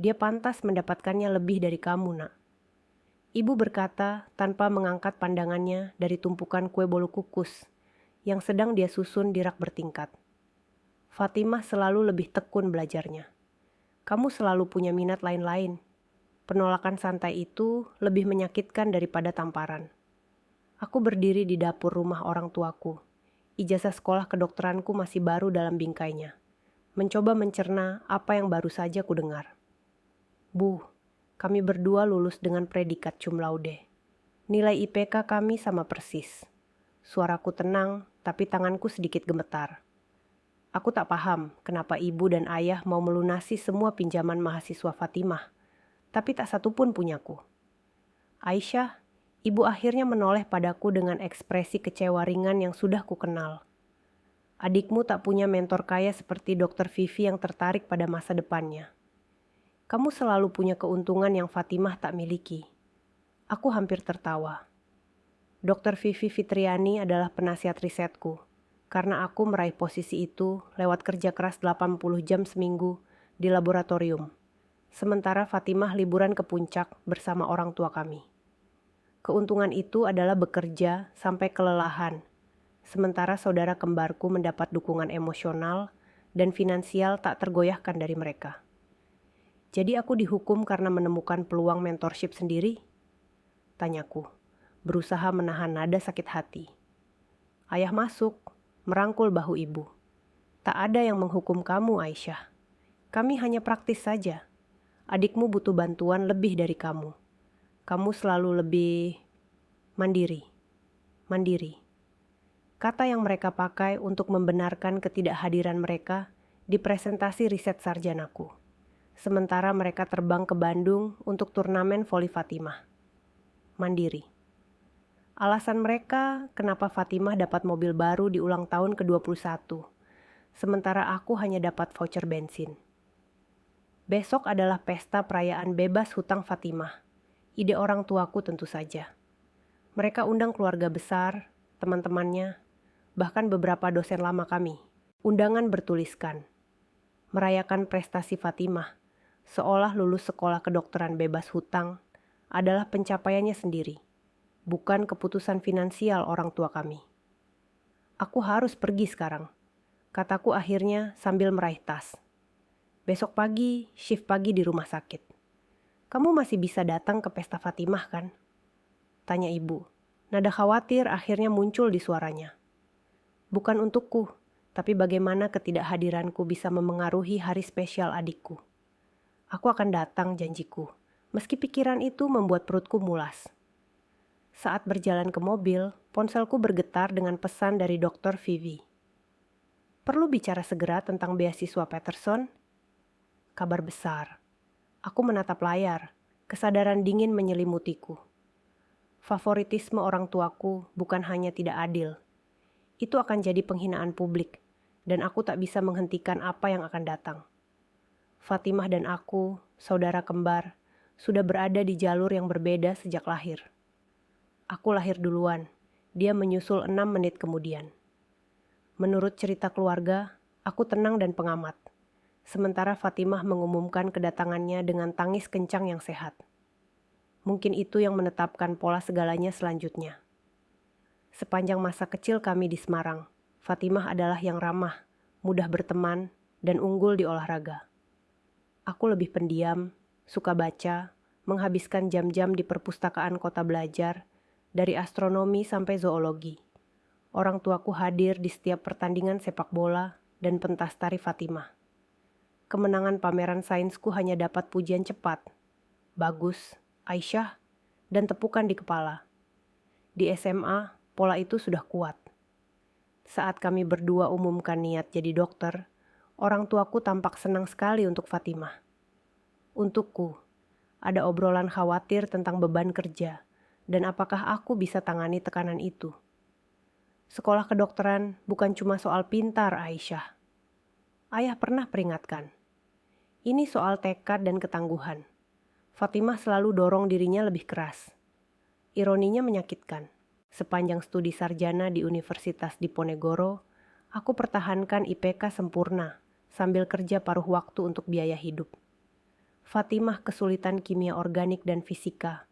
Dia pantas mendapatkannya lebih dari kamu, Nak. Ibu berkata tanpa mengangkat pandangannya dari tumpukan kue bolu kukus yang sedang dia susun di rak bertingkat. Fatimah selalu lebih tekun belajarnya. Kamu selalu punya minat lain-lain. Penolakan santai itu lebih menyakitkan daripada tamparan. Aku berdiri di dapur rumah orang tuaku. Ijazah sekolah kedokteranku masih baru dalam bingkainya. Mencoba mencerna apa yang baru saja kudengar. Bu, kami berdua lulus dengan predikat cum laude. Nilai IPK kami sama persis. Suaraku tenang, tapi tanganku sedikit gemetar. Aku tak paham kenapa ibu dan ayah mau melunasi semua pinjaman mahasiswa Fatimah, tapi tak satu pun punyaku. Aisyah, ibu akhirnya menoleh padaku dengan ekspresi kecewa ringan yang sudah kukenal. Adikmu tak punya mentor kaya seperti Dr. Vivi yang tertarik pada masa depannya. Kamu selalu punya keuntungan yang Fatimah tak miliki. Aku hampir tertawa. Dr. Vivi Fitriani adalah penasihat risetku, karena aku meraih posisi itu lewat kerja keras 80 jam seminggu di laboratorium. Sementara Fatimah liburan ke puncak bersama orang tua kami. Keuntungan itu adalah bekerja sampai kelelahan, sementara saudara kembarku mendapat dukungan emosional dan finansial tak tergoyahkan dari mereka. Jadi aku dihukum karena menemukan peluang mentorship sendiri? Tanyaku, berusaha menahan nada sakit hati. Ayah masuk, merangkul bahu ibu. Tak ada yang menghukum kamu, Aisyah. Kami hanya praktis saja. Adikmu butuh bantuan lebih dari kamu. Kamu selalu lebih mandiri. Mandiri. Kata yang mereka pakai untuk membenarkan ketidakhadiran mereka di presentasi riset sarjanaku. Sementara mereka terbang ke Bandung untuk turnamen voli Fatimah. Mandiri. Alasan mereka kenapa Fatimah dapat mobil baru di ulang tahun ke-21, sementara aku hanya dapat voucher bensin. Besok adalah pesta perayaan bebas hutang Fatimah. Ide orang tuaku tentu saja. Mereka undang keluarga besar, teman-temannya, bahkan beberapa dosen lama kami. Undangan bertuliskan, merayakan prestasi Fatimah, seolah lulus sekolah kedokteran bebas hutang, adalah pencapaiannya sendiri. Bukan keputusan finansial orang tua kami. Aku harus pergi sekarang, kataku akhirnya sambil meraih tas. Besok pagi, shift pagi di rumah sakit. Kamu masih bisa datang ke pesta Fatimah kan? Tanya ibu. Nada khawatir akhirnya muncul di suaranya. Bukan untukku, tapi bagaimana ketidakhadiranku bisa memengaruhi hari spesial adikku. Aku akan datang, janjiku, meski pikiran itu membuat perutku mulas. Saat berjalan ke mobil, ponselku bergetar dengan pesan dari Dr. Vivi. Perlu bicara segera tentang beasiswa Peterson? Kabar besar. Aku menatap layar, kesadaran dingin menyelimutiku. Favoritisme orang tuaku bukan hanya tidak adil. Itu akan jadi penghinaan publik, dan aku tak bisa menghentikan apa yang akan datang. Fatimah dan aku, saudara kembar, sudah berada di jalur yang berbeda sejak lahir. Aku lahir duluan, dia menyusul 6 menit kemudian. Menurut cerita keluarga, aku tenang dan pengamat. Sementara Fatimah mengumumkan kedatangannya dengan tangis kencang yang sehat. Mungkin itu yang menetapkan pola segalanya selanjutnya. Sepanjang masa kecil kami di Semarang, Fatimah adalah yang ramah, mudah berteman, dan unggul di olahraga. Aku lebih pendiam, suka baca, menghabiskan jam-jam di perpustakaan kota belajar, dari astronomi sampai zoologi. Orang tuaku hadir di setiap pertandingan sepak bola dan pentas tari Fatimah. Kemenangan pameran sainsku hanya dapat pujian cepat. Bagus, Aisyah, dan tepukan di kepala. Di SMA, pola itu sudah kuat. Saat kami berdua umumkan niat jadi dokter, orang tuaku tampak senang sekali untuk Fatimah. Untukku, ada obrolan khawatir tentang beban kerja, dan apakah aku bisa tangani tekanan itu. Sekolah kedokteran bukan cuma soal pintar, Aisyah. Ayah pernah peringatkan. Ini soal tekad dan ketangguhan. Fatimah selalu dorong dirinya lebih keras. Ironinya menyakitkan. Sepanjang studi sarjana di Universitas Diponegoro, aku pertahankan IPK sempurna sambil kerja paruh waktu untuk biaya hidup. Fatimah kesulitan kimia organik dan fisika,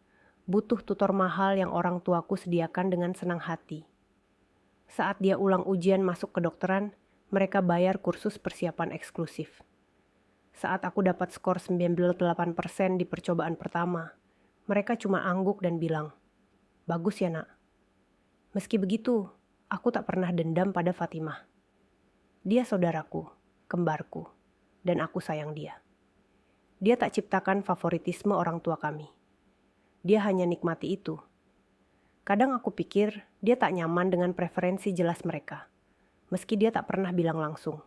butuh tutor mahal yang orang tuaku sediakan dengan senang hati. Saat dia ulang ujian masuk kedokteran, mereka bayar kursus persiapan eksklusif. Saat aku dapat skor 98% di percobaan pertama, mereka cuma angguk dan bilang, "Bagus ya, Nak." Meski begitu, aku tak pernah dendam pada Fatimah. Dia saudaraku, kembarku, dan aku sayang dia. Dia tak ciptakan favoritisme orang tua kami. Dia hanya nikmati itu. Kadang aku pikir dia tak nyaman dengan preferensi jelas mereka, meski dia tak pernah bilang langsung.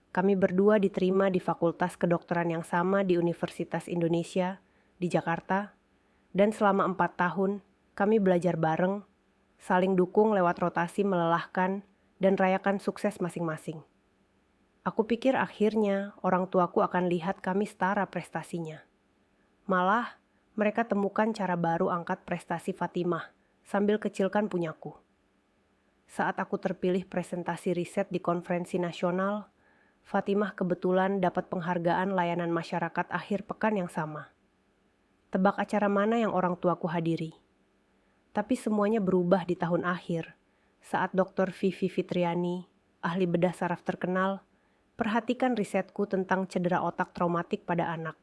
Kami berdua diterima di Fakultas Kedokteran yang sama di Universitas Indonesia di Jakarta, dan selama 4 tahun kami belajar bareng, saling dukung lewat rotasi melelahkan, dan rayakan sukses masing-masing. Aku pikir akhirnya orang tuaku akan lihat kami setara prestasinya. Malah, mereka temukan cara baru angkat prestasi Fatimah sambil kecilkan punyaku. Saat aku terpilih presentasi riset di konferensi nasional, Fatimah kebetulan dapat penghargaan layanan masyarakat akhir pekan yang sama. Tebak acara mana yang orang tuaku hadiri? Tapi semuanya berubah di tahun akhir, saat Dr. Vivi Fitriani, ahli bedah saraf terkenal, perhatikan risetku tentang cedera otak traumatik pada anak.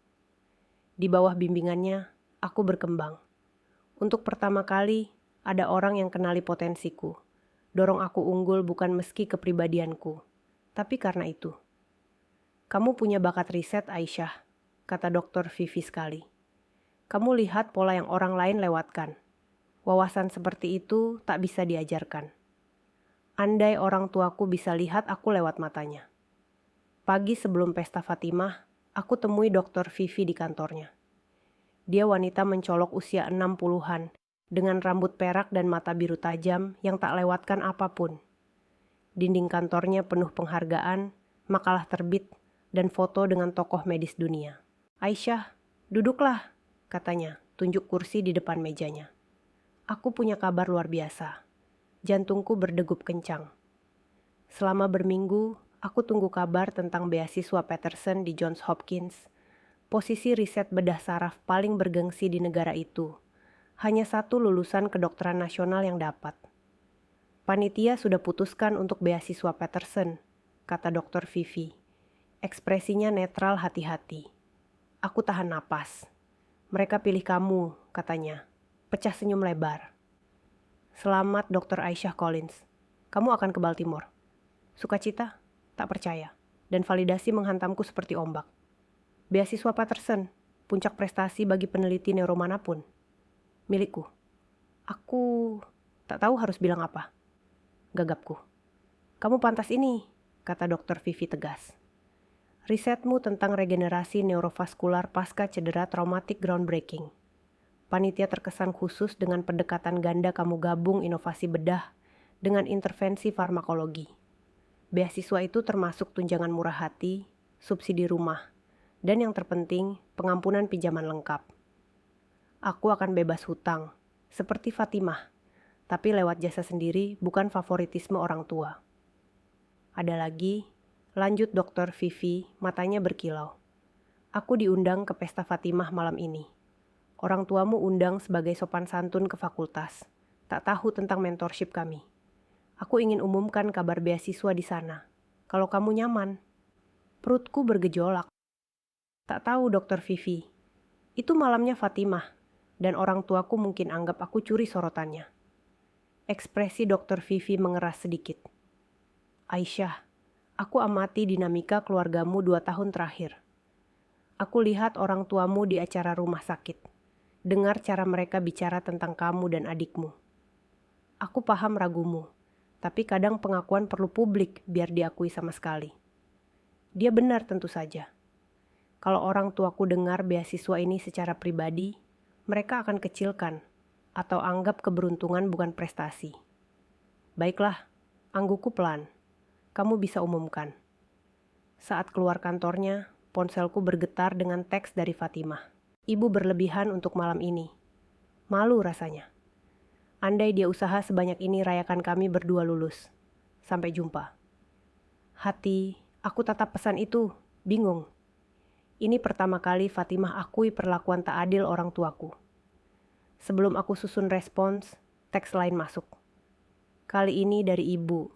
Di bawah bimbingannya, aku berkembang. Untuk pertama kali, ada orang yang kenali potensiku. Dorong aku unggul bukan meski kepribadianku, tapi karena itu. "Kamu punya bakat riset, Aisyah," kata Dr. Vivi sekali. "Kamu lihat pola yang orang lain lewatkan. Wawasan seperti itu tak bisa diajarkan. Andai orang tuaku bisa lihat aku lewat matanya." Pagi sebelum pesta Fatimah, aku temui Dr. Vivi di kantornya. Dia wanita mencolok usia 60-an, dengan rambut perak dan mata biru tajam yang tak lewatkan apapun. Dinding kantornya penuh penghargaan, makalah terbit, dan foto dengan tokoh medis dunia. "Aisyah, duduklah," katanya, tunjuk kursi di depan mejanya. "Aku punya kabar luar biasa." Jantungku berdegup kencang. Selama berminggu, aku tunggu kabar tentang beasiswa Peterson di Johns Hopkins, posisi riset bedah saraf paling bergengsi di negara itu. Hanya satu lulusan kedokteran nasional yang dapat. "Panitia sudah putuskan untuk beasiswa Peterson," kata Dr. Vivi. Ekspresinya netral hati-hati. Aku tahan napas. "Mereka pilih kamu," katanya. Pecah senyum lebar. "Selamat, Dr. Aisyah Collins. Kamu akan ke Baltimore." Sukacita? Tak percaya. Dan validasi menghantamku seperti ombak. "Beasiswa Patterson, puncak prestasi bagi peneliti neuro manapun. Milikku." Aku tak tahu harus bilang apa. Gagapku. "Kamu pantas ini," kata Dr. Vivi tegas. "Risetmu tentang regenerasi neurovaskular pasca cedera traumatik groundbreaking. Panitia terkesan khusus dengan pendekatan ganda kamu gabung inovasi bedah dengan intervensi farmakologi. Beasiswa itu termasuk tunjangan murah hati, subsidi rumah, dan yang terpenting, pengampunan pinjaman lengkap. Aku akan bebas hutang, seperti Fatimah, tapi lewat jasa sendiri bukan favoritisme orang tua." "Ada lagi," lanjut Dr. Vivi, matanya berkilau. "Aku diundang ke pesta Fatimah malam ini. Orang tuamu undang sebagai sopan santun ke fakultas. Tak tahu tentang mentorship kami. Aku ingin umumkan kabar beasiswa di sana. Kalau kamu nyaman." Perutku bergejolak. Tak tahu, Dr. Vivi. Itu malamnya Fatimah, dan orang tuaku mungkin anggap aku curi sorotannya. Ekspresi Dr. Vivi mengeras sedikit. "Aisyah, aku amati dinamika keluargamu 2 tahun terakhir. Aku lihat orang tuamu di acara rumah sakit. Dengar cara mereka bicara tentang kamu dan adikmu. Aku paham ragumu. Tapi kadang pengakuan perlu publik biar diakui sama sekali." Dia benar tentu saja. Kalau orang tuaku dengar beasiswa ini secara pribadi, mereka akan kecilkan atau anggap keberuntungan bukan prestasi. "Baiklah, anggukku pelan. Kamu bisa umumkan." Saat keluar kantornya, ponselku bergetar dengan teks dari Fatimah. "Ibu berlebihan untuk malam ini. Malu rasanya. Andai dia usaha sebanyak ini rayakan kami berdua lulus. Sampai jumpa." Hati, aku tatap pesan itu, bingung. Ini pertama kali Fatimah akui perlakuan tak adil orang tuaku. Sebelum aku susun respons, teks lain masuk. Kali ini dari ibu.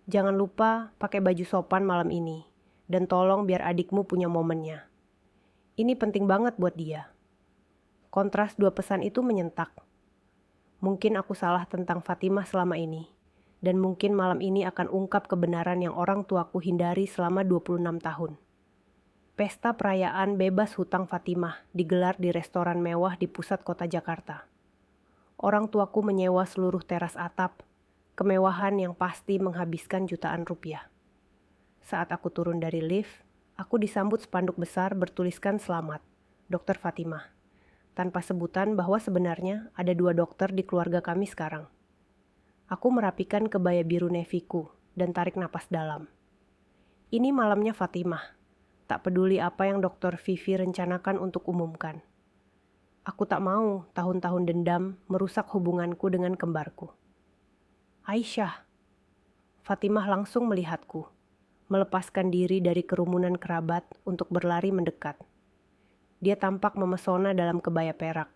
Jangan lupa pakai baju sopan malam ini. Dan tolong biar adikmu punya momennya. Ini penting banget buat dia. Kontras dua pesan itu menyentak. Mungkin aku salah tentang Fatimah selama ini. Dan mungkin malam ini akan ungkap kebenaran yang orang tuaku hindari selama 26 tahun. Pesta perayaan bebas hutang Fatimah digelar di restoran mewah di pusat kota Jakarta. Orang tuaku menyewa seluruh teras atap, kemewahan yang pasti menghabiskan jutaan rupiah. Saat aku turun dari lift, aku disambut spanduk besar bertuliskan selamat, Dokter Fatimah, tanpa sebutan bahwa sebenarnya ada 2 dokter di keluarga kami sekarang. Aku merapikan kebaya biru neviku dan tarik napas dalam. Ini malamnya Fatimah. Tak peduli apa yang Dr. Vivi rencanakan untuk umumkan. Aku tak mau tahun-tahun dendam merusak hubunganku dengan kembarku. Aisyah. Fatimah langsung melihatku, melepaskan diri dari kerumunan kerabat untuk berlari mendekat. Dia tampak memesona dalam kebaya perak.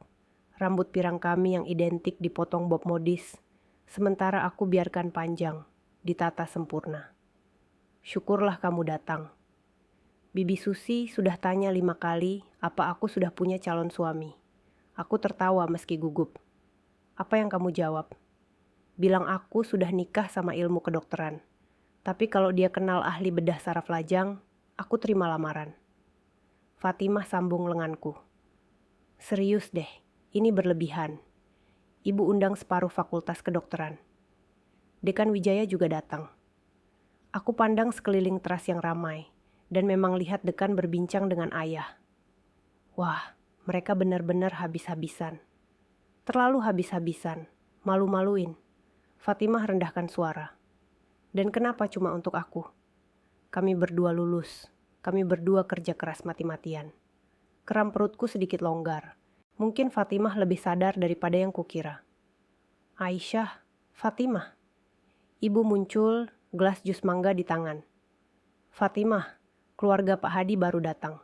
Rambut pirang kami yang identik dipotong bob modis, sementara aku biarkan panjang, ditata sempurna. Syukurlah kamu datang. Bibi Susi sudah tanya 5 kali apa aku sudah punya calon suami. Aku tertawa meski gugup. Apa yang kamu jawab? Bilang aku sudah nikah sama ilmu kedokteran. Tapi kalau dia kenal ahli bedah saraf lajang, aku terima lamaran. Fatimah sambung lenganku. Serius deh, ini berlebihan. Ibu undang separuh fakultas kedokteran. Dekan Wijaya juga datang. Aku pandang sekeliling teras yang ramai. Dan memang lihat dekan berbincang dengan ayah. Wah, mereka benar-benar habis-habisan. Terlalu habis-habisan, malu-maluin. Fatimah rendahkan suara. Dan kenapa cuma untuk aku? Kami berdua lulus. Kami berdua kerja keras mati-matian. Keram perutku sedikit longgar. Mungkin Fatimah lebih sadar daripada yang kukira. Aisyah, Fatimah. Ibu muncul, gelas jus mangga di tangan. Fatimah. Keluarga Pak Hadi baru datang.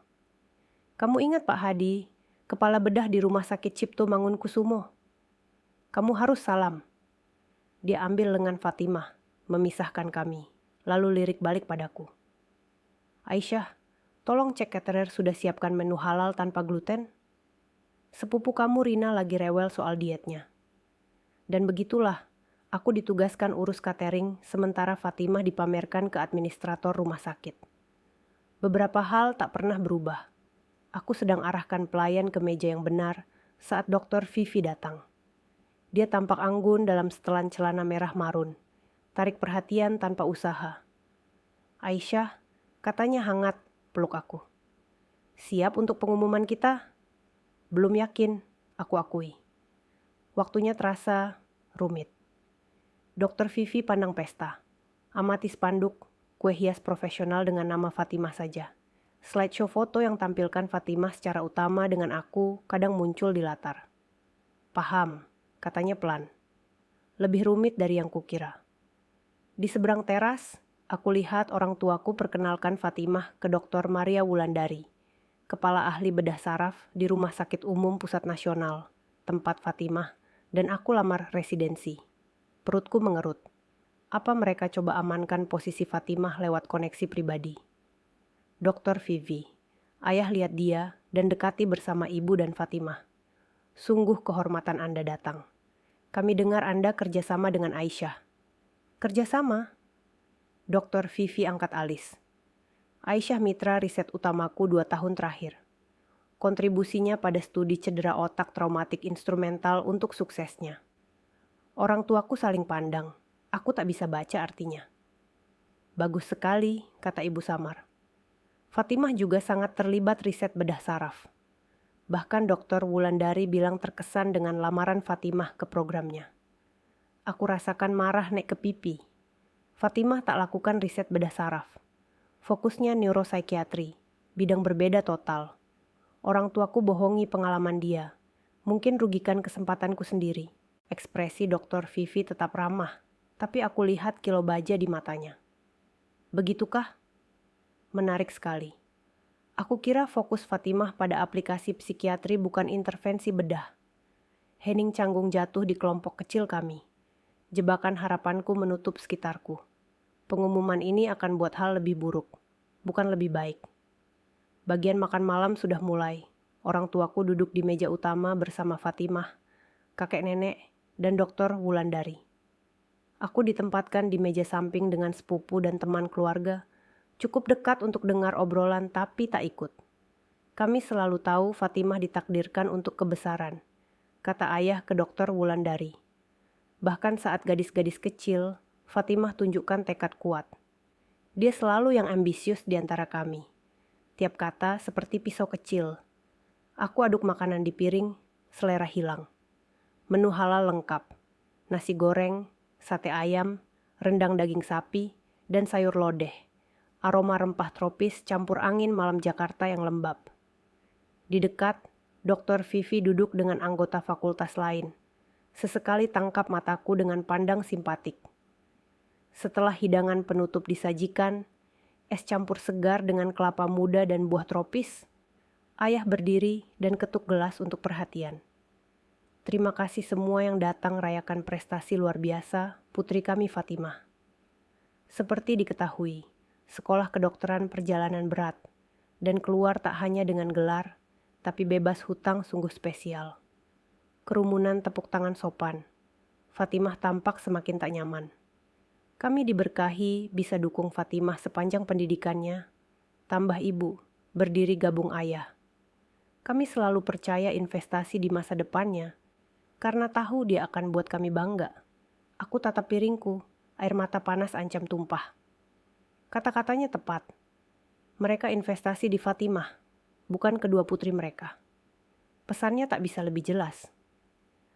Kamu ingat Pak Hadi, kepala bedah di Rumah Sakit Cipto Mangunkusumo? Kamu harus salam. Dia ambil lengan Fatimah, memisahkan kami, lalu lirik balik padaku. Aisyah, tolong cek caterer sudah siapkan menu halal tanpa gluten. Sepupu kamu Rina lagi rewel soal dietnya. Dan begitulah, aku ditugaskan urus catering sementara Fatimah dipamerkan ke administrator rumah sakit. Beberapa hal tak pernah berubah. Aku sedang arahkan pelayan ke meja yang benar saat Dr. Vivi datang. Dia tampak anggun dalam setelan celana merah marun. Tarik perhatian tanpa usaha. Aisyah, katanya hangat, peluk aku. Siap untuk pengumuman kita? Belum yakin, aku akui. Waktunya terasa rumit. Dr. Vivi pandang pesta. Amati spanduk. Kue hias profesional dengan nama Fatimah saja. Slideshow foto yang tampilkan Fatimah secara utama dengan aku kadang muncul di latar. Paham, katanya pelan. Lebih rumit dari yang kukira. Di seberang teras, aku lihat orang tuaku perkenalkan Fatimah ke Dr. Maria Wulandari, kepala ahli bedah saraf di Rumah Sakit Umum Pusat Nasional, tempat Fatimah, dan aku lamar residensi. Perutku mengerut. Apa mereka coba amankan posisi Fatimah lewat koneksi pribadi? Dr. Vivi, ayah lihat dia dan dekati bersama ibu dan Fatimah. Sungguh kehormatan Anda datang. Kami dengar Anda kerjasama dengan Aisyah. Kerjasama? Dr. Vivi angkat alis. Aisyah mitra riset utamaku 2 tahun terakhir. Kontribusinya pada studi cedera otak traumatik instrumental untuk suksesnya. Orang tuaku saling pandang. Aku tak bisa baca artinya. Bagus sekali, kata Ibu Samar. Fatimah juga sangat terlibat riset bedah saraf. Bahkan Dr. Wulandari bilang terkesan dengan lamaran Fatimah ke programnya. Aku rasakan marah naik ke pipi. Fatimah tak lakukan riset bedah saraf. Fokusnya neuropsikiatri, bidang berbeda total. Orang tuaku bohongi pengalaman dia. Mungkin rugikan kesempatanku sendiri. Ekspresi Dr. Vivi tetap ramah. Tapi aku lihat kilau baja di matanya. Begitukah? Menarik sekali. Aku kira fokus Fatimah pada aplikasi psikiatri bukan intervensi bedah. Hening canggung jatuh di kelompok kecil kami. Jebakan harapanku menutup sekitarku. Pengumuman ini akan buat hal lebih buruk, bukan lebih baik. Bagian makan malam sudah mulai. Orang tuaku duduk di meja utama bersama Fatimah, kakek nenek, dan Dokter Wulandari. Aku ditempatkan di meja samping dengan sepupu dan teman keluarga, cukup dekat untuk dengar obrolan tapi tak ikut. Kami selalu tahu Fatimah ditakdirkan untuk kebesaran, kata ayah ke Dokter Wulandari. Bahkan saat gadis-gadis kecil, Fatimah tunjukkan tekad kuat. Dia selalu yang ambisius di antara kami. Tiap kata seperti pisau kecil. Aku aduk makanan di piring, selera hilang. Menu halal lengkap. Nasi goreng, sate ayam, rendang daging sapi, dan sayur lodeh. Aroma rempah tropis campur angin malam Jakarta yang lembab. Di dekat, Dr. Vivi duduk dengan anggota fakultas lain. Sesekali tangkap mataku dengan pandang simpatik. Setelah hidangan penutup disajikan, es campur segar dengan kelapa muda dan buah tropis, ayah berdiri dan ketuk gelas untuk perhatian. Terima kasih semua yang datang rayakan prestasi luar biasa putri kami Fatimah. Seperti diketahui, sekolah kedokteran perjalanan berat, dan keluar tak hanya dengan gelar, tapi bebas hutang sungguh spesial. Kerumunan tepuk tangan sopan. Fatimah tampak semakin tak nyaman. Kami diberkahi bisa dukung Fatimah sepanjang pendidikannya, tambah ibu, berdiri gabung ayah. Kami selalu percaya investasi di masa depannya, karena tahu dia akan buat kami bangga. Aku tatap piringku, air mata panas ancam tumpah. Kata-katanya tepat. Mereka investasi di Fatimah, bukan kedua putri mereka. Pesannya tak bisa lebih jelas.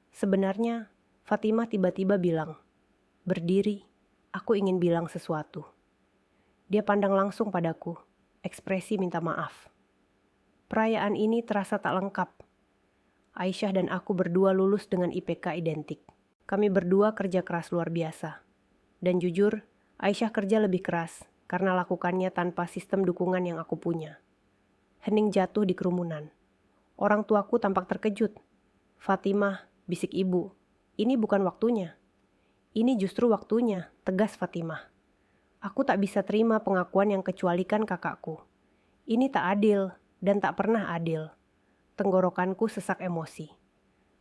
Sebenarnya, Fatimah tiba-tiba bilang, "Berdiri, aku ingin bilang sesuatu." Dia pandang langsung padaku, ekspresi minta maaf. Perayaan ini terasa tak lengkap. Aisyah dan aku berdua lulus dengan IPK identik. Kami berdua kerja keras luar biasa. Dan jujur, Aisyah kerja lebih keras karena lakukannya tanpa sistem dukungan yang aku punya. Hening jatuh di kerumunan. Orang tuaku tampak terkejut. "Fatimah," bisik ibu, "ini bukan waktunya." "Ini justru waktunya," tegas Fatimah. Aku tak bisa terima pengakuan yang kecualikan kakakku. Ini tak adil dan tak pernah adil. Tenggorokanku sesak emosi.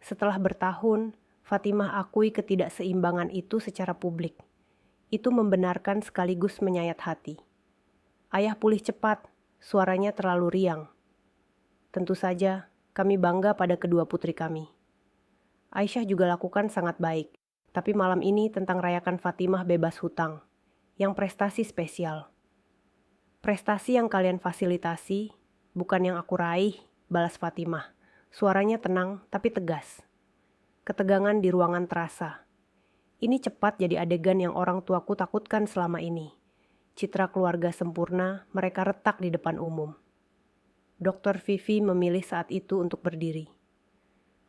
Setelah bertahun, Fatimah akui ketidakseimbangan itu secara publik. Itu membenarkan sekaligus menyayat hati. Ayah pulih cepat, suaranya terlalu riang. Tentu saja, kami bangga pada kedua putri kami. Aisyah juga lakukan sangat baik, tapi malam ini tentang rayakan Fatimah bebas hutang, yang prestasi spesial. Prestasi yang kalian fasilitasi, bukan yang aku raih, balas Fatimah. Suaranya tenang tapi tegas. Ketegangan di ruangan terasa. Ini cepat jadi adegan yang orang tuaku takutkan selama ini. Citra keluarga sempurna mereka retak di depan umum. Dr. Vivi memilih saat itu untuk berdiri.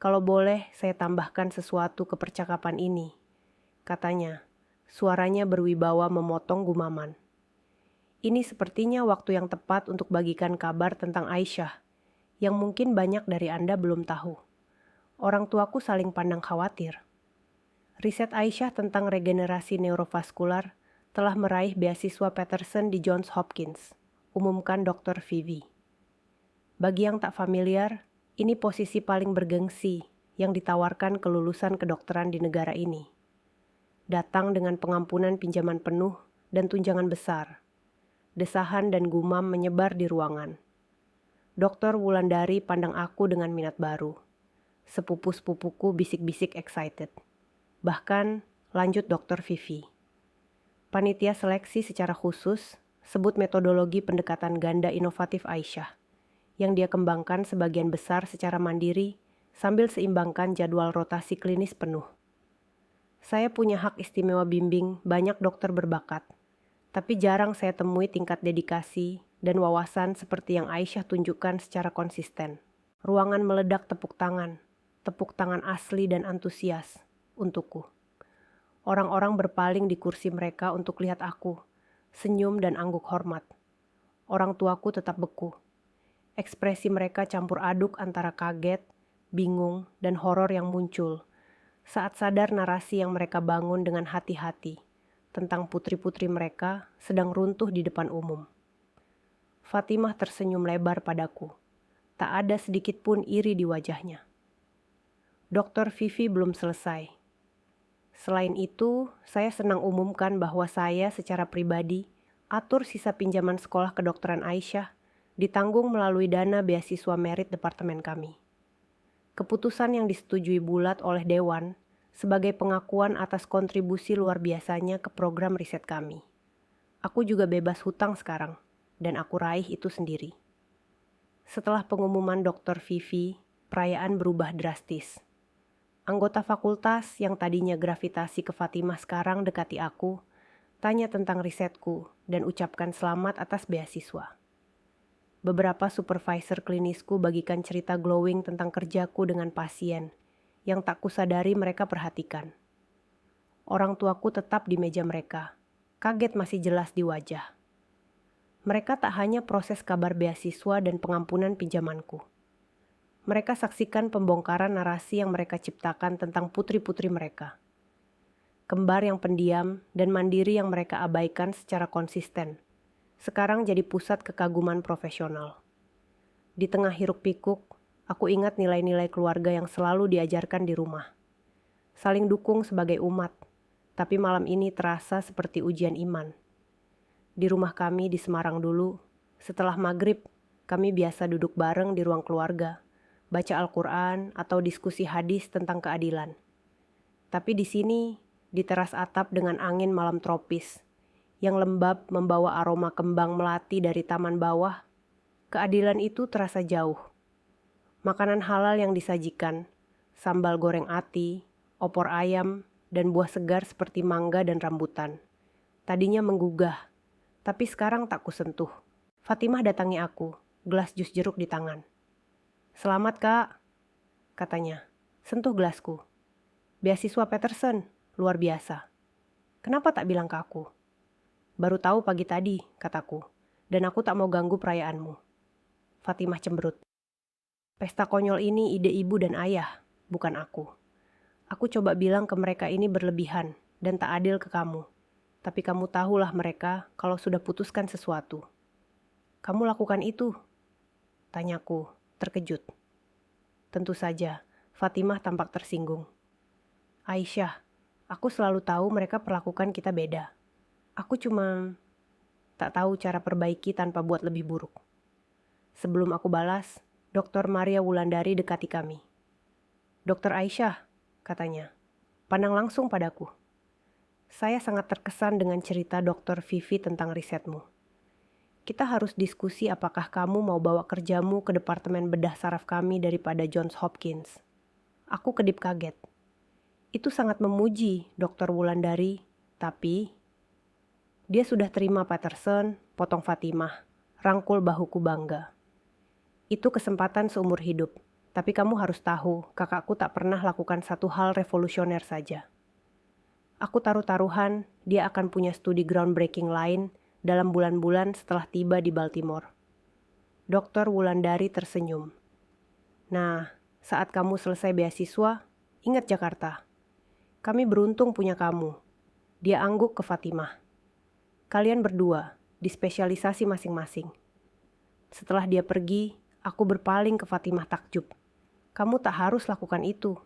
"Kalau boleh saya tambahkan sesuatu ke percakapan ini," katanya. Suaranya berwibawa memotong gumaman. "Ini sepertinya waktu yang tepat untuk bagikan kabar tentang Aisyah, yang mungkin banyak dari Anda belum tahu. Orang tuaku saling pandang khawatir. Riset Aisyah tentang regenerasi neurovaskular telah meraih beasiswa Peterson di Johns Hopkins, umumkan Dr. Vivi. Bagi yang tak familiar, ini posisi paling bergengsi yang ditawarkan kelulusan kedokteran di negara ini. Datang dengan pengampunan pinjaman penuh dan tunjangan besar. Desahan dan gumam menyebar di ruangan. Dokter Wulandari pandang aku dengan minat baru. Sepupu-sepupuku bisik-bisik excited. Bahkan, lanjut Dokter Vivi. Panitia seleksi secara khusus sebut metodologi pendekatan ganda inovatif Aisyah, yang dia kembangkan sebagian besar secara mandiri sambil seimbangkan jadwal rotasi klinis penuh. Saya punya hak istimewa bimbing banyak dokter berbakat, tapi jarang saya temui tingkat dedikasi dan wawasan seperti yang Aisyah tunjukkan secara konsisten. Ruangan meledak tepuk tangan asli dan antusias untukku. Orang-orang berpaling di kursi mereka untuk lihat aku, senyum dan angguk hormat. Orang tuaku tetap beku. Ekspresi mereka campur aduk antara kaget, bingung, dan horor yang muncul saat sadar narasi yang mereka bangun dengan hati-hati tentang putri-putri mereka sedang runtuh di depan umum. Fatimah tersenyum lebar padaku. Tak ada sedikit pun iri di wajahnya. Dr. Vivi belum selesai. Selain itu, saya senang umumkan bahwa saya secara pribadi atur sisa pinjaman sekolah kedokteran Aisyah ditanggung melalui dana beasiswa merit departemen kami. Keputusan yang disetujui bulat oleh Dewan sebagai pengakuan atas kontribusi luar biasanya ke program riset kami. Aku juga bebas hutang sekarang, dan aku raih itu sendiri. Setelah pengumuman Dr. Vivi, perayaan berubah drastis. Anggota fakultas yang tadinya gravitasi ke Fatimah sekarang dekati aku, tanya tentang risetku, dan ucapkan selamat atas beasiswa. Beberapa supervisor klinisku bagikan cerita glowing tentang kerjaku dengan pasien yang tak kusadari mereka perhatikan. Orang tuaku tetap di meja mereka, kaget masih jelas di wajah. Mereka tak hanya proses kabar beasiswa dan pengampunan pinjamanku. Mereka saksikan pembongkaran narasi yang mereka ciptakan tentang putri-putri mereka. Kembar yang pendiam dan mandiri yang mereka abaikan secara konsisten sekarang jadi pusat kekaguman profesional. Di tengah hiruk-pikuk, aku ingat nilai-nilai keluarga yang selalu diajarkan di rumah. Saling dukung sebagai umat, tapi malam ini terasa seperti ujian iman. Di rumah kami di Semarang dulu, setelah maghrib, kami biasa duduk bareng di ruang keluarga, baca Al-Quran atau diskusi hadis tentang keadilan. Tapi di sini, di teras atap dengan angin malam tropis, yang lembab membawa aroma kembang melati dari taman bawah, keadilan itu terasa jauh. Makanan halal yang disajikan, sambal goreng ati, opor ayam, dan buah segar seperti mangga dan rambutan. Tadinya menggugah, tapi sekarang tak kusentuh. Fatimah datangi aku, gelas jus jeruk di tangan. "Selamat, Kak," katanya. "Sentuh gelasku. Beasiswa Peterson, luar biasa. Kenapa tak bilang ke aku?" "Baru tahu pagi tadi," kataku, "dan aku tak mau ganggu perayaanmu." Fatimah cemberut. "Pesta konyol ini ide ibu dan ayah, bukan aku. Aku coba bilang ke mereka ini berlebihan dan tak adil ke kamu. Tapi kamu tahulah mereka kalau sudah putuskan sesuatu." "Kamu lakukan itu?" tanyaku, terkejut. Tentu saja, Fatimah tampak tersinggung. "Aisyah, aku selalu tahu mereka perlakukan kita beda. Aku cuma tak tahu cara perbaiki tanpa buat lebih buruk." Sebelum aku balas, Dr. Maria Wulandari dekati kami. "Dr. Aisyah," katanya, "pandang langsung padaku. Saya sangat terkesan dengan cerita Dr. Vivi tentang risetmu. Kita harus diskusi apakah kamu mau bawa kerjamu ke departemen bedah saraf kami daripada Johns Hopkins." Aku kedip kaget. Itu sangat memuji Dr. Wulandari, tapi dia sudah terima Peterson, potong Fatimah, rangkul bahuku bangga. "Itu kesempatan seumur hidup, tapi kamu harus tahu kakakku tak pernah lakukan satu hal revolusioner saja. Aku taruh-taruhan dia akan punya studi groundbreaking lain dalam bulan-bulan setelah tiba di Baltimore." Dr. Wulandari tersenyum. "Nah, saat kamu selesai beasiswa, ingat Jakarta. Kami beruntung punya kamu." Dia angguk ke Fatimah. "Kalian berdua di spesialisasi masing-masing." Setelah dia pergi, aku berpaling ke Fatimah takjub. "Kamu tak harus lakukan itu.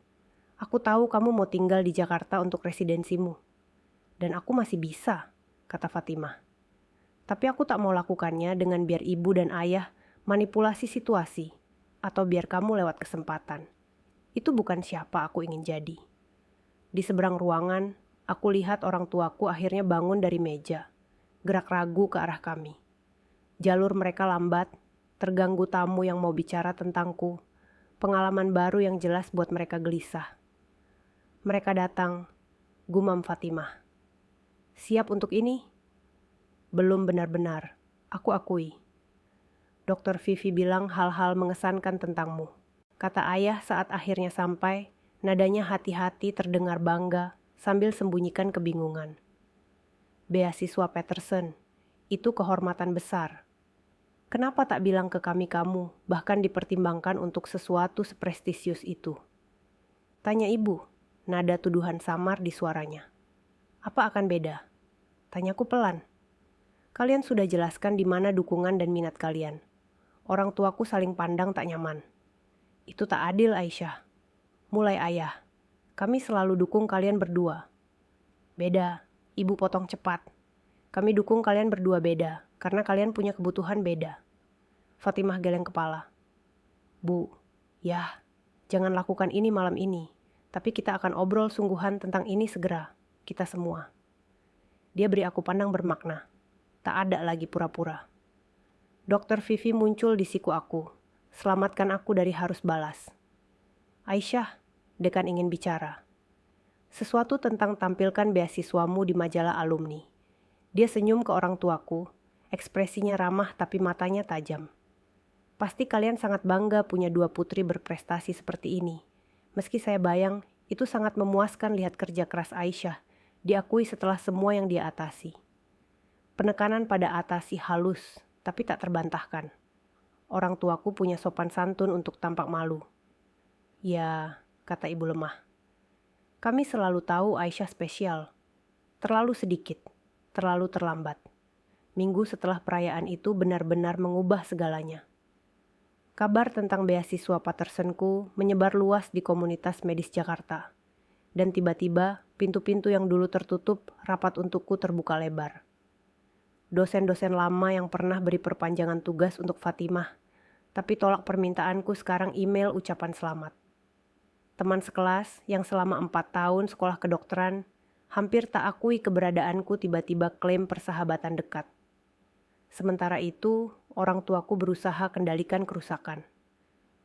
Aku tahu kamu mau tinggal di Jakarta untuk residensimu. Dan aku masih bisa," kata Fatimah. "Tapi aku tak mau lakukannya dengan biar ibu dan ayah manipulasi situasi atau biar kamu lewat kesempatan. Itu bukan siapa aku ingin jadi." Di seberang ruangan, aku lihat orang tuaku akhirnya bangun dari meja, gerak ragu ke arah kami. Jalur mereka lambat, terganggu tamu yang mau bicara tentangku, pengalaman baru yang jelas buat mereka gelisah. "Mereka datang," gumam Fatimah. "Siap untuk ini?" "Belum benar-benar, aku akui." "Dr. Vivi bilang hal-hal mengesankan tentangmu," kata ayah saat akhirnya sampai, nadanya hati-hati terdengar bangga sambil sembunyikan kebingungan. "Beasiswa Peterson, itu kehormatan besar." Kenapa tak bilang ke kami kamu, bahkan dipertimbangkan untuk sesuatu seprestisius itu? Tanya ibu, nada tuduhan samar di suaranya. Apa akan beda? Tanyaku pelan. Kalian sudah jelaskan di mana dukungan dan minat kalian. Orang tuaku saling pandang tak nyaman. Itu tak adil, Aisyah. Mulai ayah. Kami selalu dukung kalian berdua. Beda, ibu potong cepat. Kami dukung kalian berdua beda, karena kalian punya kebutuhan beda. Fatimah geleng kepala. Bu, ya, jangan lakukan ini malam ini. Tapi kita akan obrol sungguhan tentang ini segera, kita semua. Dia beri aku pandang bermakna. Tak ada lagi pura-pura. Dokter Vivi muncul di siku aku. Selamatkan aku dari harus balas. Aisyah, dekan ingin bicara. Sesuatu tentang tampilkan beasiswamu di majalah alumni. Dia senyum ke orang tuaku, ekspresinya ramah tapi matanya tajam. Pasti kalian sangat bangga punya dua putri berprestasi seperti ini. Meski saya bayang, itu sangat memuaskan lihat kerja keras Aisyah, diakui setelah semua yang dia atasi. Penekanan pada atasi halus, tapi tak terbantahkan. Orang tuaku punya sopan santun untuk tampak malu. Ya, kata ibu lemah. Kami selalu tahu Aisyah spesial. Terlalu sedikit, terlalu terlambat. Minggu setelah perayaan itu benar-benar mengubah segalanya. Kabar tentang beasiswa Pattersonku menyebar luas di komunitas medis Jakarta. Dan tiba-tiba, pintu-pintu yang dulu tertutup rapat untukku terbuka lebar. Dosen-dosen lama yang pernah beri perpanjangan tugas untuk Fatimah, tapi tolak permintaanku sekarang email ucapan selamat. Teman sekelas yang selama 4 tahun sekolah kedokteran, hampir tak akui keberadaanku tiba-tiba klaim persahabatan dekat. Sementara itu, orang tuaku berusaha kendalikan kerusakan.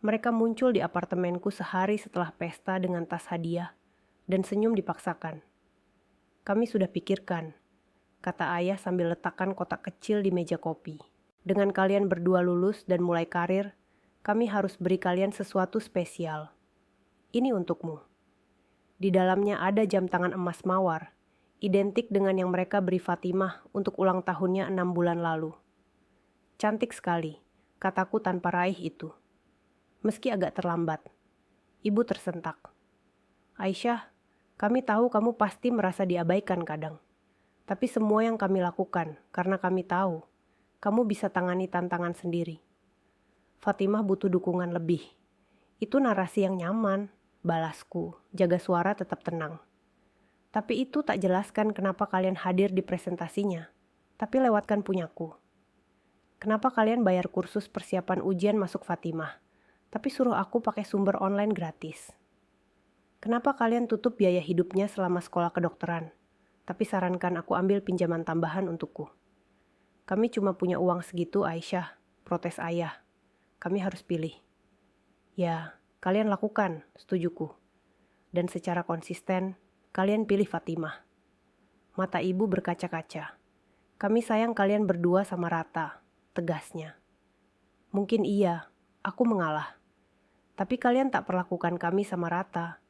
Mereka muncul di apartemenku sehari setelah pesta dengan tas hadiah, dan senyum dipaksakan. Kami sudah pikirkan, kata ayah sambil letakkan kotak kecil di meja kopi. Dengan kalian berdua lulus dan mulai karir, kami harus beri kalian sesuatu spesial. Ini untukmu. Di dalamnya ada jam tangan emas mawar, identik dengan yang mereka beri Fatimah untuk ulang tahunnya 6 bulan lalu. Cantik sekali, kataku tanpa raih itu. Meski agak terlambat. Ibu tersentak. Aisyah, kami tahu kamu pasti merasa diabaikan kadang. Tapi semua yang kami lakukan, karena kami tahu, kamu bisa tangani tantangan sendiri. Fatimah butuh dukungan lebih. Itu narasi yang nyaman, balasku, jaga suara tetap tenang. Tapi itu tak jelaskan kenapa kalian hadir di presentasinya, tapi lewatkan punyaku. Kenapa kalian bayar kursus persiapan ujian masuk Fatimah, tapi suruh aku pakai sumber online gratis? Kenapa kalian tutup biaya hidupnya selama sekolah kedokteran, tapi sarankan aku ambil pinjaman tambahan untukku? Kami cuma punya uang segitu, Aisyah, protes ayah. Kami harus pilih. Ya, kalian lakukan, setujuku. Dan secara konsisten, kalian pilih Fatimah. Mata ibu berkaca-kaca. Kami sayang kalian berdua sama rata, tegasnya. Mungkin iya, aku mengalah. Tapi kalian tak perlakukan kami sama rata,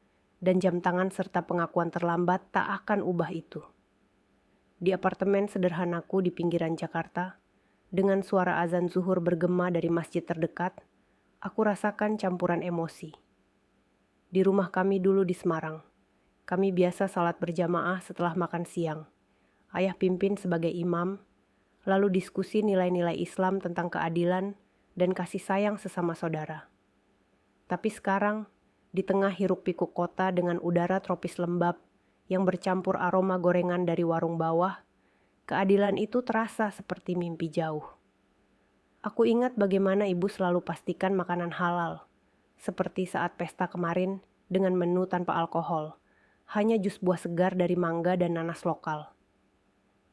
dan jam tangan serta pengakuan terlambat tak akan ubah itu. Di apartemen sederhanaku di pinggiran Jakarta, dengan suara azan zuhur bergema dari masjid terdekat, aku rasakan campuran emosi. Di rumah kami dulu di Semarang, kami biasa salat berjamaah setelah makan siang. Ayah pimpin sebagai imam, lalu diskusi nilai-nilai Islam tentang keadilan dan kasih sayang sesama saudara. Tapi sekarang, di tengah hiruk-pikuk kota dengan udara tropis lembab yang bercampur aroma gorengan dari warung bawah, keadilan itu terasa seperti mimpi jauh. Aku ingat bagaimana ibu selalu pastikan makanan halal, seperti saat pesta kemarin dengan menu tanpa alkohol, hanya jus buah segar dari mangga dan nanas lokal.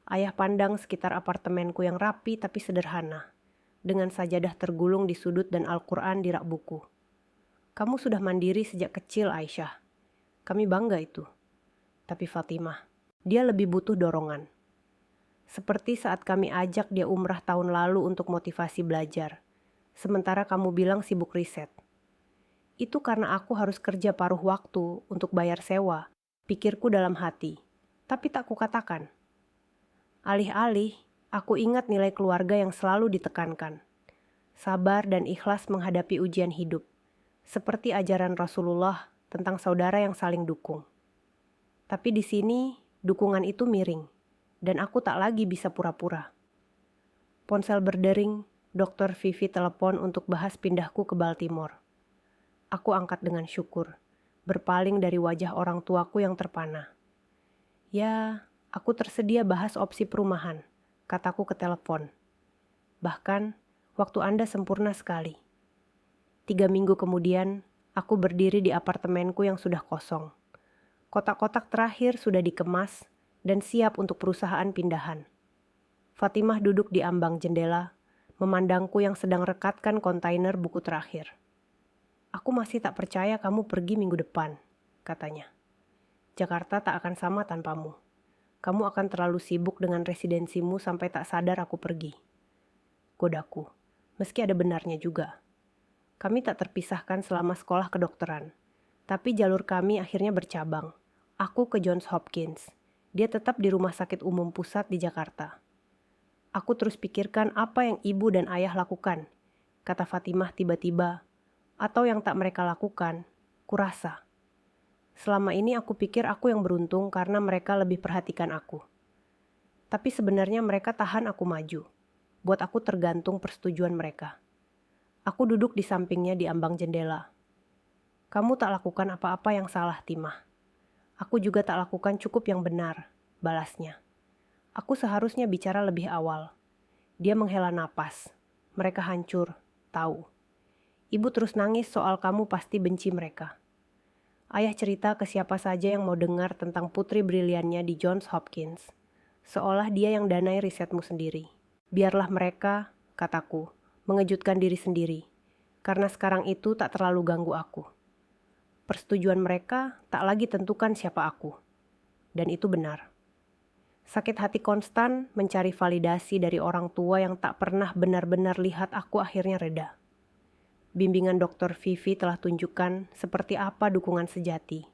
Ayah pandang sekitar apartemenku yang rapi tapi sederhana, dengan sajadah tergulung di sudut dan Al-Quran di rak buku. Kamu sudah mandiri sejak kecil, Aisyah. Kami bangga itu. Tapi Fatimah, dia lebih butuh dorongan. Seperti saat kami ajak dia umrah tahun lalu untuk motivasi belajar, sementara kamu bilang sibuk riset. Itu karena aku harus kerja paruh waktu untuk bayar sewa, pikirku dalam hati, tapi tak kukatakan. Alih-alih, aku ingat nilai keluarga yang selalu ditekankan. sabar dan ikhlas menghadapi ujian hidup, seperti ajaran Rasulullah tentang saudara yang saling dukung. Tapi di sini, dukungan itu miring, dan aku tak lagi bisa pura-pura. Ponsel berdering, Dr. Vivi telepon untuk bahas pindahku ke Baltimore. Aku angkat dengan syukur, berpaling dari wajah orang tuaku yang terpana. Ya, aku tersedia bahas opsi perumahan, kataku ke telepon. Bahkan, waktu Anda sempurna sekali. 3 minggu kemudian, aku berdiri di apartemenku yang sudah kosong. Kotak-kotak terakhir sudah dikemas dan siap untuk perusahaan pindahan. Fatimah duduk di ambang jendela, memandangku yang sedang rekatkan kontainer buku terakhir. Aku masih tak percaya kamu pergi minggu depan, katanya. Jakarta tak akan sama tanpamu. Kamu akan terlalu sibuk dengan residensimu sampai tak sadar aku pergi. Godaku, meski ada benarnya juga. Kami tak terpisahkan selama sekolah kedokteran, tapi jalur kami akhirnya bercabang. Aku ke Johns Hopkins. Dia tetap di rumah sakit umum pusat di Jakarta. Aku terus pikirkan apa yang ibu dan ayah lakukan, kata Fatimah tiba-tiba. Atau yang tak mereka lakukan, kurasa. Selama ini aku pikir aku yang beruntung karena mereka lebih perhatikan aku. Tapi sebenarnya mereka tahan aku maju, buat aku tergantung persetujuan mereka. Aku duduk di sampingnya di ambang jendela. Kamu tak lakukan apa-apa yang salah, Timah. Aku juga tak lakukan cukup yang benar, balasnya. Aku seharusnya bicara lebih awal. Dia menghela napas. Mereka hancur, tahu. Ibu terus nangis soal kamu pasti benci mereka. Ayah cerita ke siapa saja yang mau dengar tentang putri briliannya di Johns Hopkins. Seolah dia yang danai risetmu sendiri. Biarlah mereka, kataku, mengejutkan diri sendiri. Karena sekarang itu tak terlalu ganggu aku. Persetujuan mereka tak lagi tentukan siapa aku. Dan itu benar. Sakit hati konstan mencari validasi dari orang tua yang tak pernah benar-benar lihat aku akhirnya reda. Bimbingan Dr. Vivi telah tunjukkan seperti apa dukungan sejati.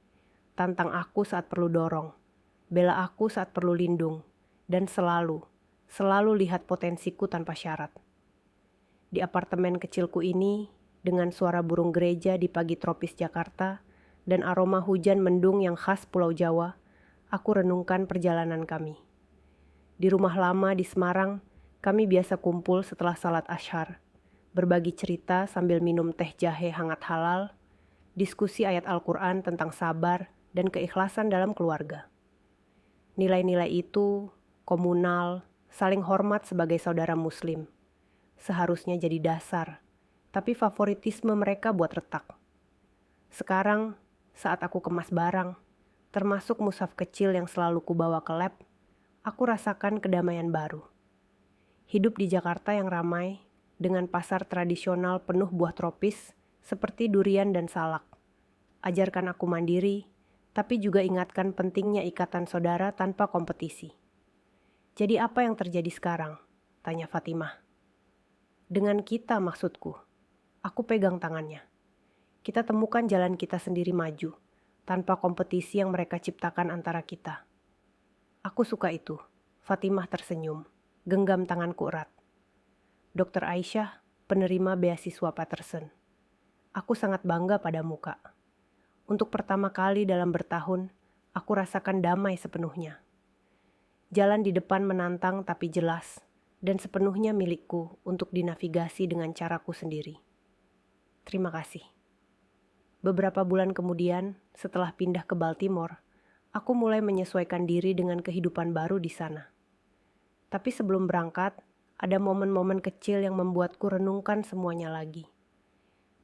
Tantang aku saat perlu dorong, bela aku saat perlu lindung, dan selalu lihat potensiku tanpa syarat. Di apartemen kecilku ini, dengan suara burung gereja di pagi tropis Jakarta dan aroma hujan mendung yang khas Pulau Jawa, aku renungkan perjalanan kami. Di rumah lama di Semarang, kami biasa kumpul setelah salat Asyhar, berbagi cerita sambil minum teh jahe hangat halal, diskusi ayat Al-Quran tentang sabar dan keikhlasan dalam keluarga. Nilai-nilai itu, komunal, saling hormat sebagai saudara muslim, seharusnya jadi dasar, tapi favoritisme mereka buat retak. Sekarang, saat aku kemas barang, termasuk mushaf kecil yang selalu kubawa ke lab, aku rasakan kedamaian baru. Hidup di Jakarta yang ramai, dengan pasar tradisional penuh buah tropis seperti durian dan salak. Ajarkan aku mandiri, tapi juga ingatkan pentingnya ikatan saudara tanpa kompetisi. Jadi apa yang terjadi sekarang? Tanya Fatimah. Dengan kita maksudku. Aku pegang tangannya. Kita temukan jalan kita sendiri maju, tanpa kompetisi yang mereka ciptakan antara kita. Aku suka itu. Fatimah tersenyum, genggam tanganku erat. Dr. Aisyah, penerima beasiswa Patterson. Aku sangat bangga padamu, Kak. Untuk pertama kali dalam bertahun, aku rasakan damai sepenuhnya. Jalan di depan menantang tapi jelas, dan sepenuhnya milikku untuk dinavigasi dengan caraku sendiri. Terima kasih. Beberapa bulan kemudian, setelah pindah ke Baltimore, aku mulai menyesuaikan diri dengan kehidupan baru di sana. Tapi sebelum berangkat, ada momen-momen kecil yang membuatku renungkan semuanya lagi.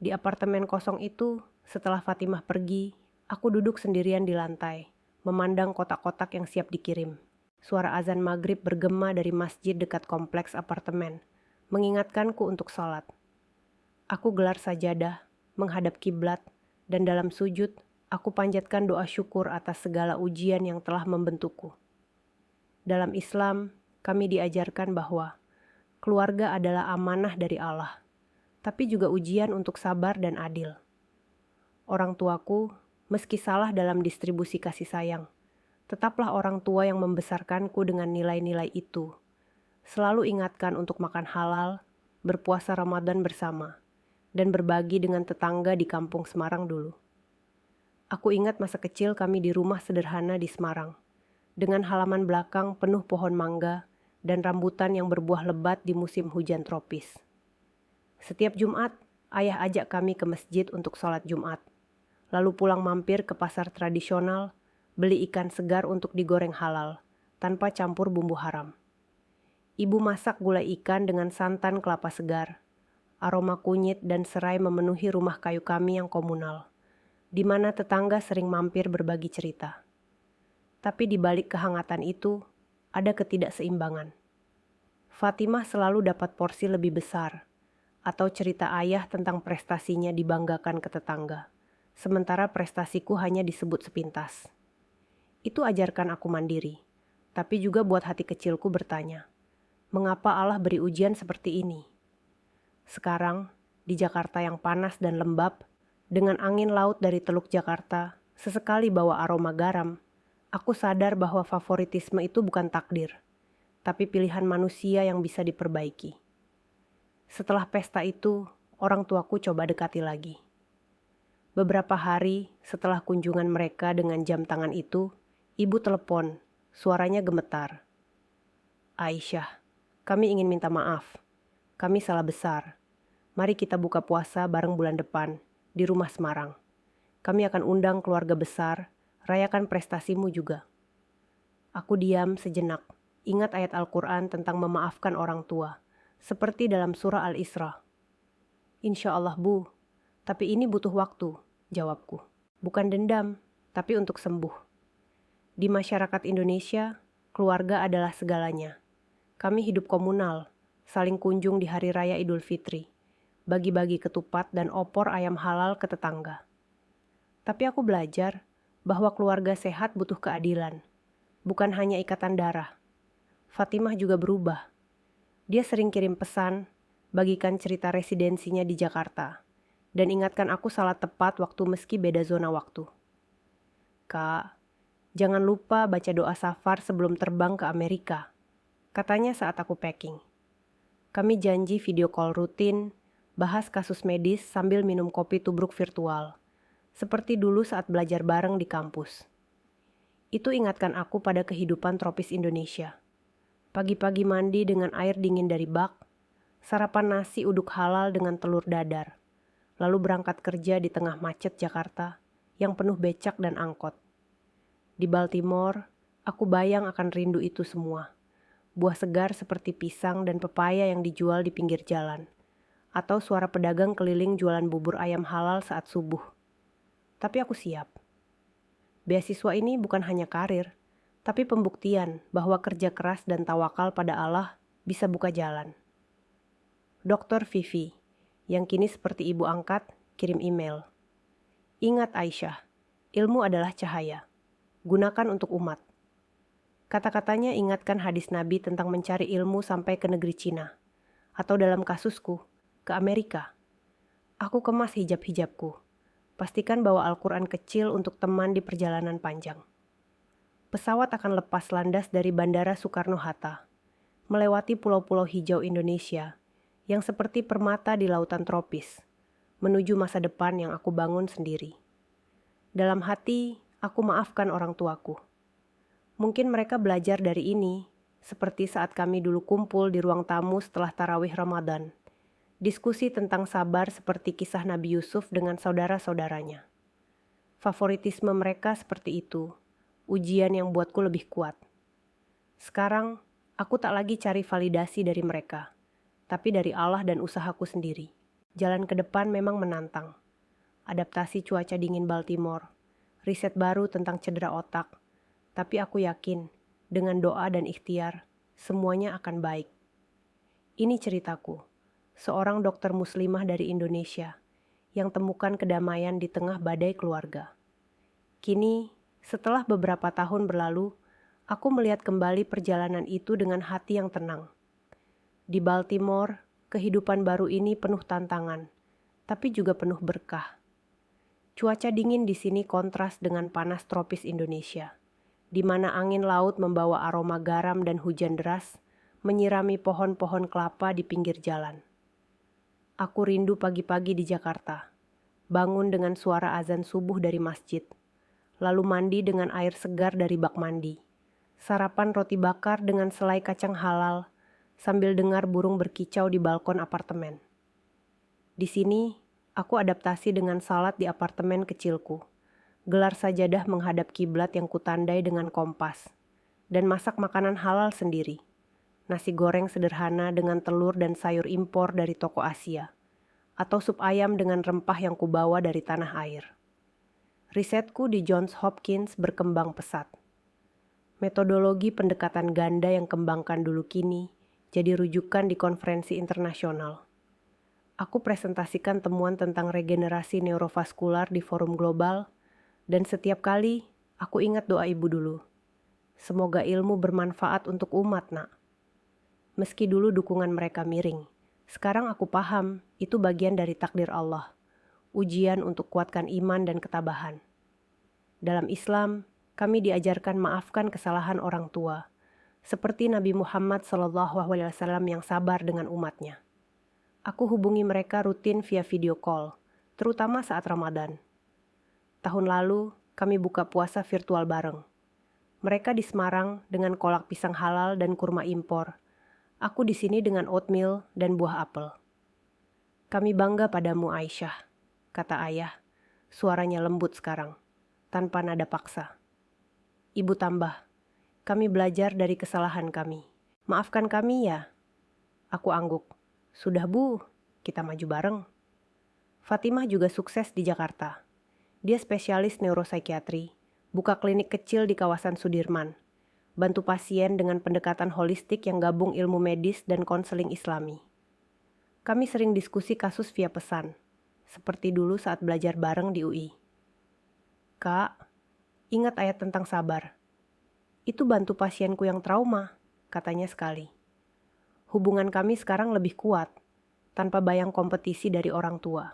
Di apartemen kosong itu, setelah Fatimah pergi, aku duduk sendirian di lantai, memandang kotak-kotak yang siap dikirim. Suara azan maghrib bergema dari masjid dekat kompleks apartemen, mengingatkanku untuk sholat. Aku gelar sajadah, menghadap kiblat, dan dalam sujud, aku panjatkan doa syukur atas segala ujian yang telah membentukku. Dalam Islam, kami diajarkan bahwa keluarga adalah amanah dari Allah, tapi juga ujian untuk sabar dan adil. Orang tuaku, meski salah dalam distribusi kasih sayang, tetaplah orang tua yang membesarkanku dengan nilai-nilai itu. Selalu ingatkan untuk makan halal, berpuasa Ramadan bersama, dan berbagi dengan tetangga di kampung Semarang dulu. Aku ingat masa kecil kami di rumah sederhana di Semarang, dengan halaman belakang penuh pohon mangga dan rambutan yang berbuah lebat di musim hujan tropis. Setiap Jumat, ayah ajak kami ke masjid untuk sholat Jumat, lalu pulang mampir ke pasar tradisional, beli ikan segar untuk digoreng halal, tanpa campur bumbu haram. Ibu masak gulai ikan dengan santan kelapa segar. Aroma kunyit dan serai memenuhi rumah kayu kami yang komunal, di mana tetangga sering mampir berbagi cerita. Tapi di balik kehangatan itu, ada ketidakseimbangan. Fatimah selalu dapat porsi lebih besar, atau cerita ayah tentang prestasinya dibanggakan ke tetangga, sementara prestasiku hanya disebut sepintas. Itu ajarkan aku mandiri, tapi juga buat hati kecilku bertanya, mengapa Allah beri ujian seperti ini? Sekarang, di Jakarta yang panas dan lembab, dengan angin laut dari Teluk Jakarta, sesekali bawa aroma garam, aku sadar bahwa favoritisme itu bukan takdir, tapi pilihan manusia yang bisa diperbaiki. Setelah pesta itu, orang tuaku coba dekati lagi. Beberapa hari setelah kunjungan mereka dengan jam tangan itu, ibu telepon, suaranya gemetar. Aisyah, kami ingin minta maaf. Kami salah besar. Mari kita buka puasa bareng bulan depan di rumah Semarang. Kami akan undang keluarga besar, rayakan prestasimu juga. Aku diam sejenak, ingat ayat Al-Quran tentang memaafkan orang tua. Seperti dalam surah Al-Isra. Insya Allah Bu, tapi ini butuh waktu, jawabku. Bukan dendam, tapi untuk sembuh. Di masyarakat Indonesia, keluarga adalah segalanya. Kami hidup komunal, saling kunjung di Hari Raya Idul Fitri, bagi-bagi ketupat dan opor ayam halal ke tetangga. Tapi aku belajar bahwa keluarga sehat butuh keadilan, bukan hanya ikatan darah. Fatimah juga berubah. Dia sering kirim pesan, bagikan cerita residensinya di Jakarta, dan ingatkan aku salat tepat waktu meski beda zona waktu. Kak, jangan lupa baca doa safar sebelum terbang ke Amerika, katanya saat aku packing. Kami janji video call rutin, bahas kasus medis sambil minum kopi tubruk virtual, seperti dulu saat belajar bareng di kampus. Itu ingatkan aku pada kehidupan tropis Indonesia. Pagi-pagi mandi dengan air dingin dari bak, sarapan nasi uduk halal dengan telur dadar, lalu berangkat kerja di tengah macet Jakarta yang penuh becak dan angkot. Di Baltimore, aku bayang akan rindu itu semua. Buah segar seperti pisang dan pepaya yang dijual di pinggir jalan, atau suara pedagang keliling jualan bubur ayam halal saat subuh. Tapi aku siap. Beasiswa ini bukan hanya karir, tapi pembuktian bahwa kerja keras dan tawakal pada Allah bisa buka jalan. Dr. Vivi, yang kini seperti ibu angkat, kirim email. Ingat Aisyah, ilmu adalah cahaya. Gunakan untuk umat. Kata-katanya ingatkan hadis Nabi tentang mencari ilmu sampai ke negeri Cina, atau dalam kasusku, ke Amerika. Aku kemas hijab-hijabku. Pastikan bawa Al-Quran kecil untuk teman di perjalanan panjang. Pesawat akan lepas landas dari Bandara Soekarno-Hatta, melewati pulau-pulau hijau Indonesia yang seperti permata di lautan tropis, menuju masa depan yang aku bangun sendiri. Dalam hati, aku maafkan orang tuaku. Mungkin mereka belajar dari ini, seperti saat kami dulu kumpul di ruang tamu setelah tarawih Ramadan. Diskusi tentang sabar seperti kisah Nabi Yusuf dengan saudara-saudaranya. Favoritisme mereka seperti itu. Ujian yang buatku lebih kuat. Sekarang, aku tak lagi cari validasi dari mereka, tapi dari Allah dan usahaku sendiri. Jalan ke depan memang menantang. Adaptasi cuaca dingin Baltimore, riset baru tentang cedera otak, tapi aku yakin, dengan doa dan ikhtiar, semuanya akan baik. Ini ceritaku, seorang dokter muslimah dari Indonesia, yang temukan kedamaian di tengah badai keluarga. Kini, setelah beberapa tahun berlalu, aku melihat kembali perjalanan itu dengan hati yang tenang. Di Baltimore, kehidupan baru ini penuh tantangan, tapi juga penuh berkah. Cuaca dingin di sini kontras dengan panas tropis Indonesia, di mana angin laut membawa aroma garam dan hujan deras, menyirami pohon-pohon kelapa di pinggir jalan. Aku rindu pagi-pagi di Jakarta. Bangun dengan suara azan subuh dari masjid. Lalu mandi dengan air segar dari bak mandi. Sarapan roti bakar dengan selai kacang halal sambil dengar burung berkicau di balkon apartemen. Di sini, aku adaptasi dengan salat di apartemen kecilku. Gelar sajadah menghadap kiblat yang kutandai dengan kompas. Dan masak makanan halal sendiri. Nasi goreng sederhana dengan telur dan sayur impor dari toko Asia. Atau sup ayam dengan rempah yang kubawa dari tanah air. Risetku di Johns Hopkins berkembang pesat. Metodologi pendekatan ganda yang kembangkan dulu kini jadi rujukan di konferensi internasional. Aku presentasikan temuan tentang regenerasi neurovaskular di forum global, dan setiap kali aku ingat doa ibu dulu. Semoga ilmu bermanfaat untuk umat, nak. Meski dulu dukungan mereka miring, sekarang aku paham itu bagian dari takdir Allah, ujian untuk kuatkan iman dan ketabahan. Dalam Islam, kami diajarkan maafkan kesalahan orang tua, seperti Nabi Muhammad SAW yang sabar dengan umatnya. Aku hubungi mereka rutin via video call, terutama saat Ramadan. Tahun lalu, kami buka puasa virtual bareng. Mereka di Semarang dengan kolak pisang halal dan kurma impor. Aku di sini dengan oatmeal dan buah apel. Kami bangga padamu, Aisyah, kata ayah. Suaranya lembut sekarang, tanpa nada paksa. Ibu tambah, kami belajar dari kesalahan kami. Maafkan kami ya. Aku angguk. Sudah bu, kita maju bareng. Fatimah juga sukses di Jakarta. Dia spesialis neuropsikiatri, buka klinik kecil di kawasan Sudirman. Bantu pasien dengan pendekatan holistik yang gabung ilmu medis dan konseling Islami. Kami sering diskusi kasus via pesan, seperti dulu saat belajar bareng di UI. Kak, ingat ayat tentang sabar. Itu bantu pasienku yang trauma, katanya sekali. Hubungan kami sekarang lebih kuat, tanpa bayang kompetisi dari orang tua.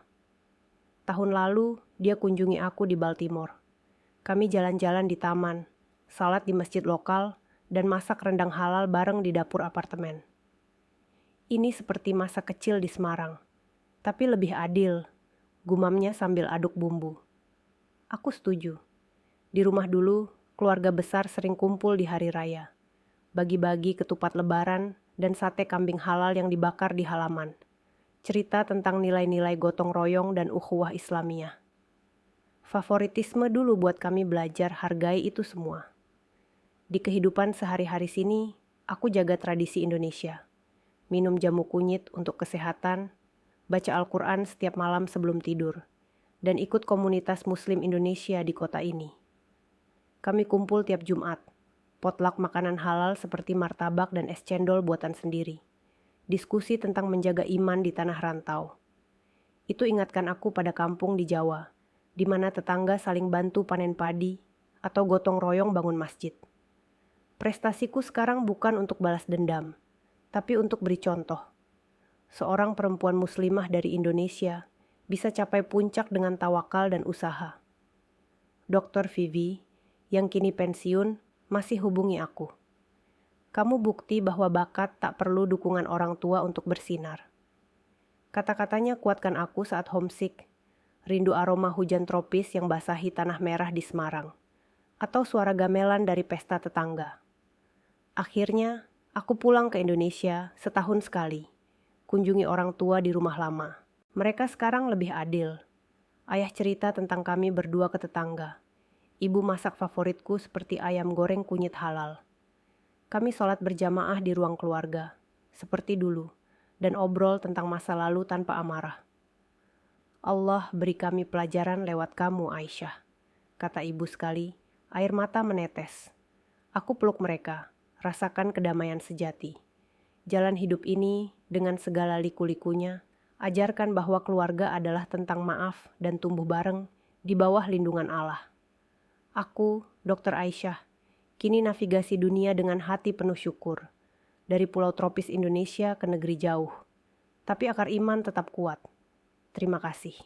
Tahun lalu, dia kunjungi aku di Baltimore. Kami jalan-jalan di taman, salat di masjid lokal, dan masak rendang halal bareng di dapur apartemen. Ini seperti masa kecil di Semarang, tapi lebih adil, gumamnya sambil aduk bumbu. Aku setuju. Di rumah dulu, keluarga besar sering kumpul di hari raya. Bagi-bagi ketupat lebaran dan sate kambing halal yang dibakar di halaman. Cerita tentang nilai-nilai gotong royong dan ukhuwah Islamiyah. Favoritisme dulu buat kami belajar hargai itu semua. Di kehidupan sehari-hari sini, aku jaga tradisi Indonesia. Minum jamu kunyit untuk kesehatan, baca Al-Quran setiap malam sebelum tidur, dan ikut komunitas Muslim Indonesia di kota ini. Kami kumpul tiap Jumat, potluck makanan halal seperti martabak dan es cendol buatan sendiri. Diskusi tentang menjaga iman di tanah rantau. Itu ingatkan aku pada kampung di Jawa, di mana tetangga saling bantu panen padi atau gotong royong bangun masjid. Prestasiku sekarang bukan untuk balas dendam, tapi untuk beri contoh. Seorang perempuan muslimah dari Indonesia bisa capai puncak dengan tawakal dan usaha. Dr. Vivi, yang kini pensiun, masih hubungi aku. Kamu bukti bahwa bakat tak perlu dukungan orang tua untuk bersinar. Kata-katanya kuatkan aku saat homesick, rindu aroma hujan tropis yang basahi tanah merah di Semarang, atau suara gamelan dari pesta tetangga. Akhirnya, aku pulang ke Indonesia setahun sekali, kunjungi orang tua di rumah lama. Mereka sekarang lebih adil. Ayah cerita tentang kami berdua ke tetangga. Ibu masak favoritku seperti ayam goreng kunyit halal. Kami sholat berjamaah di ruang keluarga, seperti dulu, dan obrol tentang masa lalu tanpa amarah. Allah beri kami pelajaran lewat kamu, Aisyah, kata ibu sekali, air mata menetes. Aku peluk mereka, rasakan kedamaian sejati. Jalan hidup ini, dengan segala liku-likunya, ajarkan bahwa keluarga adalah tentang maaf dan tumbuh bareng di bawah lindungan Allah. Aku, Dr. Aisyah, kini navigasi dunia dengan hati penuh syukur. Dari pulau tropis Indonesia ke negeri jauh. Tapi akar iman tetap kuat. Terima kasih.